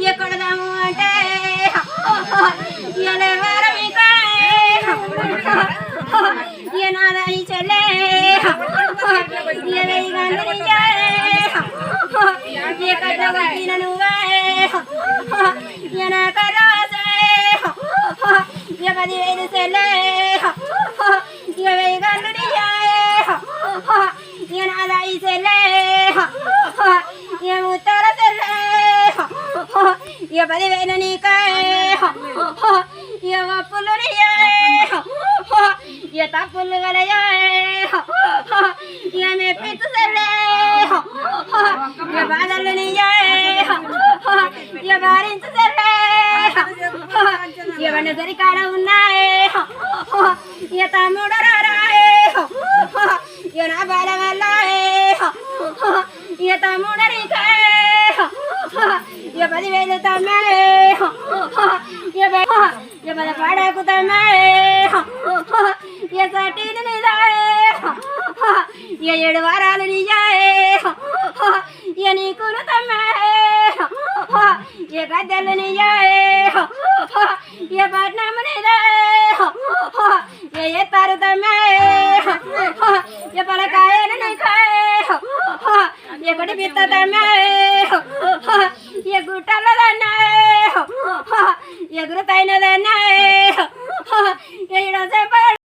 ఎక్కడదాము అంటే ఎవరు నాదాయి చెల్లే నువ్వే ఎనకరాసే 10,000 చెల్లే 20 గంటలు నాదాయి చెల్లే ముత్తర చెల్లే 10,000 నీకే అప్పులు తప్పులు గలయే మెప్పించు చెల్లే బాధలు నీయే భారించు చెల్లే ఎవరిని సరికాడ ఉన్నాయే తమ్ముడు రారాయే నా బాధ వల్ల తమ్ముడు నీకే 10,000 తమ్మే పడకు తమ్మే సటీని నీదే 7 వారాలు నీయే నీకులు తమ్మే గద్దెలు నీయే పట్నము నీదే ఎత్తారు తమ్మే పలకాయలు నీకే ఎక్కడి పిత్త తమ్మే గుట్టల దన్నా ఎగురుతైన దన్నా